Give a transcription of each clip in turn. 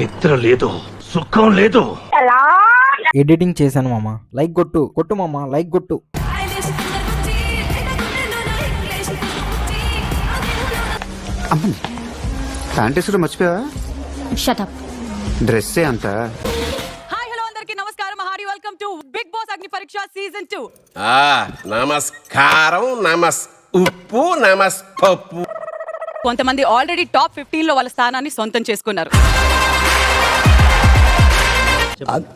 నిద్ర లేదు, సుఖం లేదు. ఎడిటింగ్ చేశాను మామ. లైక్ కొట్టు మామ, లైక్ కొట్టు. అమ్మని ప్యాంటేసులో మర్చిపోయా? షటప్. డ్రెస్సే అంత. హాయ్ హలో అందరికి నమస్కారం. హారీ welcome to Bigg Boss Agni Pariksha season 2. నమస్కారం, ఉప్పు, పప్పు. కొంతమంది ఆల్రెడీ టాప్ 15 లో వాళ్ళ స్థానాన్ని సొంతం చేసుకున్నారు.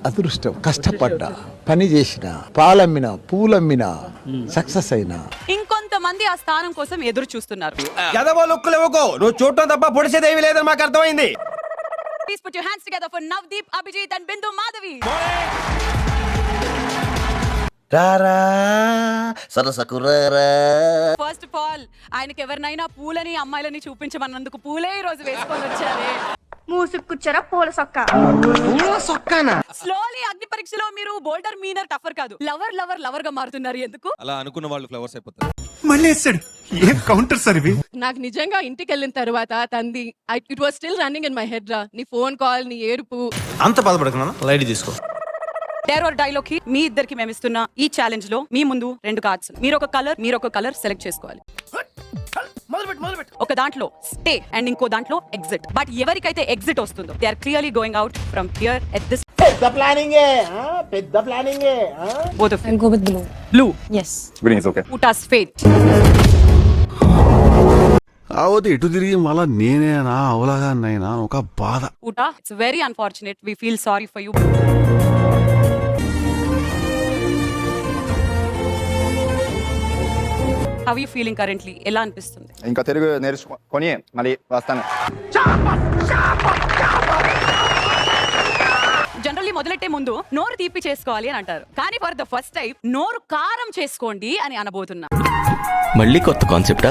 అదృష్టం, కష్టపడ్డా, పని చేసిన, పాలమ్మిన, పూలమ్మిన, సక్సెస్ అయినా. ఇంకొంతమంది ఆ స్థానం కోసం ఎదురు చూస్తున్నారు. నువ్వు చూడటం తప్ప పొడిచేదేవి లేదని మాకు అర్థమైంది. Please put your hands together for Navdeep, Abhijit and Bindu Madhavi. రారా సరసకురారా. ఫస్ట్ ఆఫ్ ఆల్ ఆయనకి ఎవరినైనా పూలని అమ్మాయిలని చూపించమన్నందుకు పూలే ఈ రోజు వేసుకొని వచ్చారే. మూసుకుచ్చరా పూల సొక్క. స్లోలీ అగ్ని పరీక్షలో మీరు బోల్డర్ మీనర్ టఫర్ కాదు, లవర్ గా మారుతున్నారు. ఎందుకు అలా అనుకున్న వాళ్ళు ఫ్లవర్స్ అయిపోతారు. మళ్ళీ వేస్తాడు. ఏం కౌంటర్ సార్ ఇవి? నాకు నిజంగా ఇంటికి వెళ్ళిన తర్వాత తంది it was still running in my head రా. నీ ఫోన్ కాల్, నీ ఏడుపు. అంత బాధపడకున్నా, లైట్ తీసుకో. డేర్ ఆర్ డైలాగ్ కి మీ ఇద్దరికి మేము ఇస్తున్న ఈ ఛాలెంజ్ లో మీ ముందు 2 కార్డ్స్, మీరు ఒక కలర్ సెలెక్ట్ చేసుకోవాలి. ఒక దాంట్లో స్టే అండ్ ఇంకో దాంట్లో ఎగ్జిట్. బట్ ఎవరికైతే ఎగ్జిట్ వస్తుందో they are clearly going out from here at this. పెద్ద planning both of you. Go with blue. Blue. Yes. Green is okay. Uta's fate. అవది ఎటు తిరిగి మళ్ళా నేనేనా అవలాగా నైనా ఒక బాధ. Uta, it's very unfortunate. We feel sorry for you. How are you feeling currently? ఎలా అనిపిస్తుంది? ఇంకా తెలుగు నేర్చుకొని మళ్ళీ వస్తాను. జనరల్లీ మొదలెట్టే ముందు నోరు తీపి చేసుకోవాలి అని అంటారు, కానీ ఫర్ ద ఫస్ట్ టైం నోరు కారం చేసుకోండి అని అనబోతున్నా. మళ్ళీ కొత్త కాన్సెప్టా?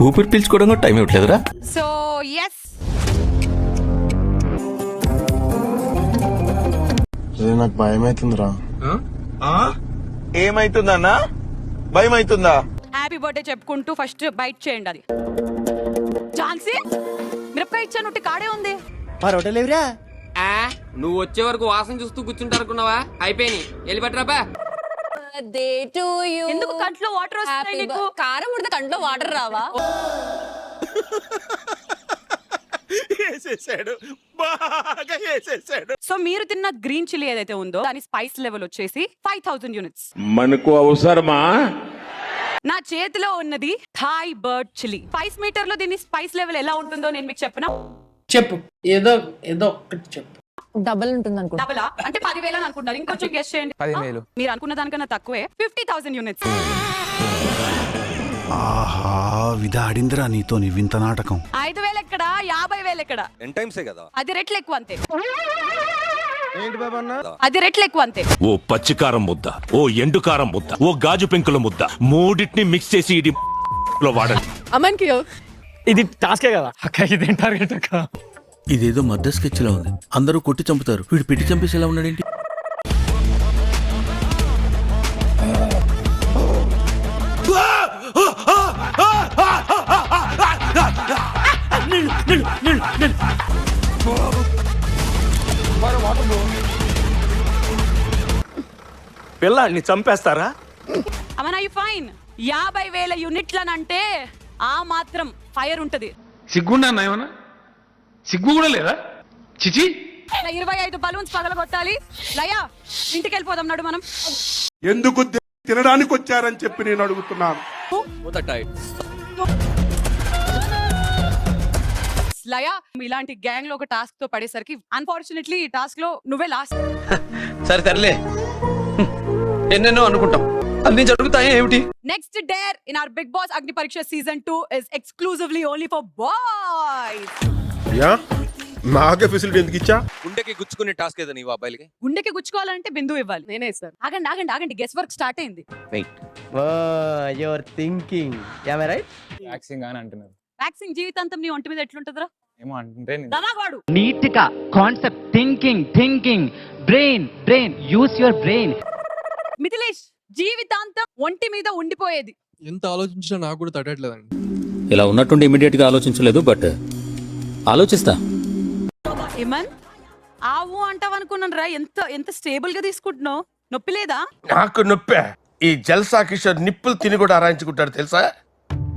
ఊపిరి పీల్చుకోవడం కూడా టైం ఇవ్వట్లేదురా. సో ఎస్, నాకు భయం అవుతుందిరా. ఏమైతుందన్నా? భయం అవుతుందా? హ్యాపీ బర్త్డే చెప్పుకుంటూ ఫస్ట్ బైట్ చేయండి. అది ఝాన్సీ మిరపకాయ ఇచ్చాను, కాడే ఉంది. నువ్వు వచ్చే వరకు వాసన చూస్తూ కూర్చుంటారనుకున్నావా? అయిపోయి వెళ్ళి పట్టరాబా. ఎందుకు కంట్లో వాటర్ వస్తాయి నీకు? కారం ఉడితే కంట్లో వాటర్ రావా? సో మీరు తిన్న గ్రీన్ చిల్లీ ఏదైతే ఉందో దాని స్పైస్ లెవెల్ వచ్చేసి 5000 యూనిట్స్. మనకు అవసరమా? నా చేతిలో ఉన్నది థాయ్ బర్డ్ చిల్లీ. 5 మీటర్ లో దీని స్పైస్ లెవెల్ ఎలా ఉంటుందో నేను మీకు చెప్పనా? చెప్పు, ఏదో ఒక్కటి చెప్పు. డబుల్ ఉంటుంది అనుకో. డబలా అంటే 10,000 అని అనుకుంటున్నారు. ఇంకొంచెం గెస్ చేయండి. 10,000. మీరు అనుకున్న దానికన్నా తక్కువే, 50,000 యూనిట్స్. ఆహా, విధాడిందిరా నీతో నీ వింత నాటకం. 5,000 ఎక్కడ, 50,000 ఎక్కడ? 10 times కదా. అది రెట్లు ఎక్కువ అంతే. ఏంటి బాబా అన్న? అది రెట్లు ఎక్కువ అంతే. ఓ పచ్చికారం ముద్ద, ఓ ఎండుకారం ముద్ద, ఓ గాజు పెంకుల ముద్ద, మూడింటిని మిక్స్ చేసి ఇది లో వాడండి. అమన్ కి ఇది టాస్కే కదా అక్క, ఇది టార్గెట్ అక్క. ఇదేదో మర్డర్ స్కెచ్ లా ఉంది. అందరూ కొట్టి చంపుతారు, వీడు పెట్టి చంపేసేలా ఉన్నాడేంటి? పిల్లాన్ని చంపేస్తారా? Aman, you fine? 50,000 యూనిట్లనంటే ఆ మాత్రం ఫైర్ ఉంటది. సిగ్గుండా ఏమన్నా? సిగ్గు కూడా లేదా? చిచి. 25 బలూన్స్ పగలగొట్టాలి. లయా, ఇంటికి వెళ్ళిపోదాం నడు మనం. ఎందుకు తినడానికి వచ్చారని చెప్పి నేను అడుగుతున్నాను. లయా, ఇలాంటి గ్యాంగ్ లో ఒక టాస్క్ తో పడేసరికి అన్ఫార్చునేట్లీ ఈ టాస్క్ లో నువ్వే లాస్ట్. సరే సర్లే, ఎన్నెన్నో అనుకుంటాం, అన్ని జరుగుతాయి ఏమిటి? Next dare in our Bigg Boss Agni Pariksha season 2 is exclusively only for boys. నాకే ఫెసిలిటీ ఎందుకు ఇచ్చా? గుండెకి గుచ్చుకునే టాస్క్ ఏదో నీవు అబ్బాయిలకి. గుండెకి గుచ్చుకోవాలంటే బిందు ఇవ్వాలి. నేనే సార్. ఆగండి, గెస్ వర్క్ స్టార్ట్ అయింది. Your thinking am I right? Waxing అని అంటున్నారు. వ్యాక్సింగ్ జీవితాంతం నీ ఒంటి మీద ఎట్లుంటదిరా? ఏమో అంటే దమాగాడు. నీట్ గా concept, thinking, brain use your brain. Mithilesh, జీవితాంతం ఒంటి మీద ఉండిపోయేది. ఎంత ఆలోచించినా నాకు కూడా తట్టట్లేదండి. ఇలా ఉన్నట్టుండి ఇమీడియట్ గా ఆలోచించలేదు, బట్ ఆలోచిస్తా. ఏమన్ ఆవు అంటావు అనుకున్నాను రా. ఎంత ఎంత స్టేబుల్ గా తీసుకుంటున్నావు? నొప్పి లేదా? నాకు నొప్పే. ఈ జల్సా కిషోర్ నిప్పులు తిని కూడా ఆరాయించుకుంటాడు తెలుసా?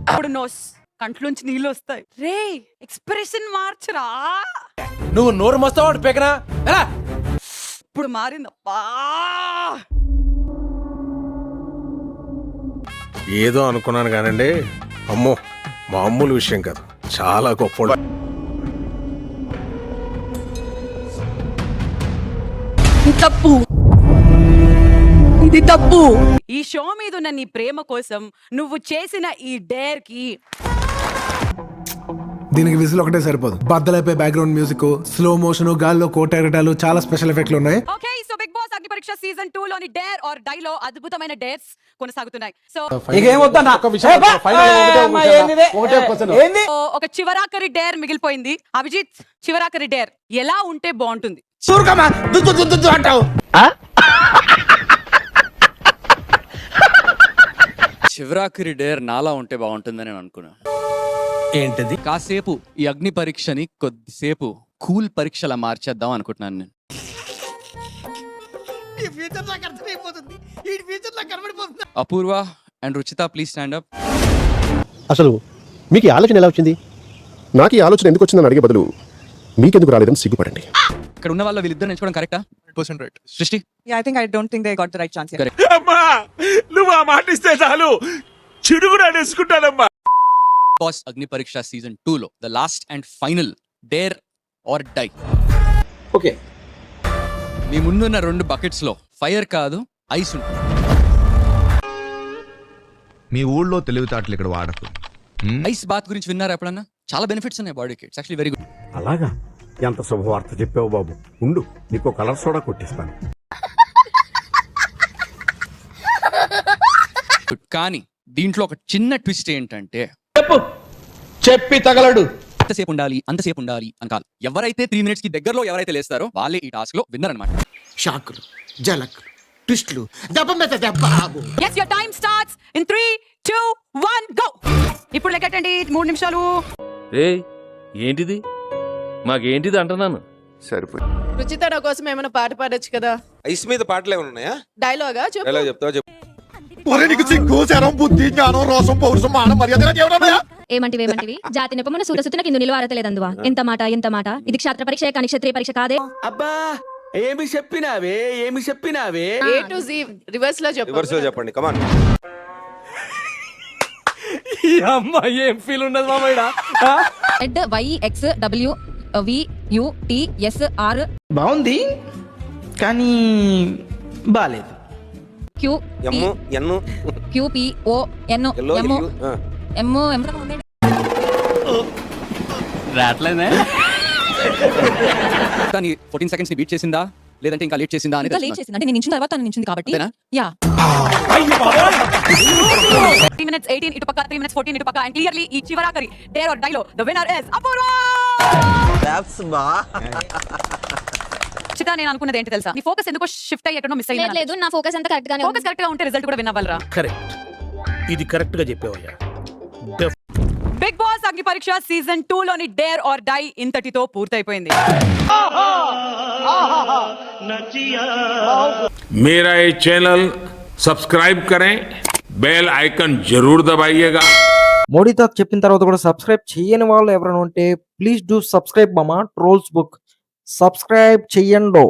ఇప్పుడు నోస్ కంట్లోంచి నీళ్ళు వస్తాయి. రే ఎక్స్ప్రెషన్ మార్చరా. నువ్వు నోరు మస్తావాడు పెకనా. ఇప్పుడు మారిందప్పా. ఏదో అనుకున్నాను కానండి, అమ్మో మామూలు విషయం కాదు, చాలా గొప్ప. తప్పు, ఇది తప్పు. ఈ షో మీద ఉన్న నీ ప్రేమ కోసం నువ్వు చేసిన ఈ డేర్ కి దీనికి విజిల్ ఒకటే సరిపోదు. బద్దలైపోయి బ్యాక్గ్రౌండ్ మ్యూజిక్, స్లో మోషన్, గాల్లో కోటెరటాలు, చాలా స్పెషల్ ఎఫెక్ట్లు ఉన్నాయి. Okay. So big Boss Agni Pariksha season 2 లోని డేర్ ఆర్ డై లో అద్భుతమైన డేర్స్ కొనసాగుతున్నాయి. సో ఒక చివరాఖరి డేర్ మిగిలిపోయింది. అభిజిత్, చివరాఖరి డేర్ ఎలా ఉంటే బాగుంటుంది? చివరాఖరి డేర్ నాలా ఉంటే బాగుంటుందని నేను అనుకున్నా. ఏంటది? కాసేపు ఈ అగ్ని పరీక్షని కొద్దిసేపు కూల్ పరీక్షలా మార్చేద్దాం అనుకుంటున్నాను నేను. Apoorva and Ruchita please stand up. అసలు మీకు ఈ ఆలోచన ఎలా వచ్చింది? నాకు ఈ ఆలోచన ఎందుకు వచ్చిందని అడిగే బదులు మీకెందుకు రాలేదని సిగ్గుపడండి. ఇక్కడ ఉన్న వాళ్ళ వీళ్ళిద్దరు నేర్చుకోవడం కరెక్టా? 100% రైట్. సృష్టి, I don't think they got the right chance here. అమ్మా నువ్వు ఆ మాట ఇస్తే చాలు, చిడుగుడు అనేసుకుంటానమ్మా. బాస్ అగ్ని పరీక్ష సీజన్ 2 లో the last and final dare or die. Okay, మీ ముందున్న 2 బకెట్స్ లో ఫైర్ కాదు ఐస్ ఉంటుంది. మీ ఊళ్ళో తెలివితేటలు ఇక్కడ వాడకు. ఐస్ బాత్ గురించి విన్నారా ఎప్పుడన్నా? చాలా బెనిఫిట్స్ ఉన్నాయి బాడీకి. It's actually very good. అలాగా? ఎంత శుభవార్త చెప్పావు బాబు. ఉండు, నీకు కలర్ సోడా కొట్టిస్తాను. కానీ దీంట్లో ఒక చిన్న ట్విస్ట్ ఏంటంటే, చెప్పి తగలడు. అంతసేపు ఉండాలి అని కాదు. ఎవరైతే 3 minutes కి దగ్గరలో ఎవరైతే లేస్తారో వాళ్ళే ఈ టాస్క్ లో విన్నర్ అన్నమాట. షాకులు, జలక్, ట్విస్టులు, దెబ్బ మీద దెబ్బ. Yes, your time starts in 3, 2, 1, go. ఇప్పుడు లెక్కటండి 3 నిమిషాలు. ఏంటిది మాకేంటిది అంటున్నాను. సరిపోయి. రుచిత నా కోసం ఏమైనా పాట పాడొచ్చు కదా? ఐస్ మీద పాటలు ఏమైనా ఉన్నాయా? డైలాగా చెప్పు. ఎలా చెప్తావా చెప్పు. ఏమంటివి జాతి నెపమున సూరసుతున కింద నిలువ ఆరతలేదందువా. ఎంత మాట ఇది క్షాత్ర పరీక్ష కానీ క్షత్రియ పరీక్ష కాదే. అబ్బా ఏమి చెప్పినావే. A to Z రివర్స్ లో చెప్పు. రివర్స్ లో చెప్పండి, కమాన్. ఈ అమ్మాయి ఏం ఫీల్ ఉన్నది మామయ్య? YXWVUTSR బాగుంది కానీ బాలేదు. QPON రాట్లేదే. కానీ 14 seconds ని బీట్ చేసిందా లేదంటే ఇంకా లేట్ చేసిందా అని లేట్ చేసింది అంటే నేను నించిన తర్వాత నించింది కాబట్టి. యా 3 minutes 18 ఇటు పక్క, 3 minutes 14 ఇటు పక్క. అండ్ క్లియర్లీ ఈ చివరాఖరి డేర్ ఆర్ డై లో ద విన్నర్ ఇస్ అపూర్వ. చితా, నేను అనుకున్నది ఏంటి తెలుసా? నీ ఫోకస్ ఎందుకో షిఫ్ట్ అయ్యి ఎక్కడో మిస్ అయ్యింది. లేదు, నా ఫోకస్ అంతా కరెక్ట్ గానే ఉంది. ఫోకస్ కరెక్ట్ గా ఉంటే రిజల్ట్ కూడా విన్ అవ్వాలిరా. కరెక్ట్, ఇది కరెక్ట్ గా చెప్పావయ్యా. Big Boss Agni Pariksha season 2 లోని డేర్ ఆర్ డై ఇంతటితో పూర్తయిపోయింది. मेरा ये चैनल सब्सक्राइब करें, बेल आइकन जरूर दबाइएगा. మోడీ తాక్ చెప్పిన తర్వాత కూడా సబ్స్క్రైబ్ చేయని వాళ్ళు ఎవరైనా ఉంటే ప్లీజ్ డూ సబ్స్క్రైబ్ మామా. Trolls book subscribe చెయ్యండో.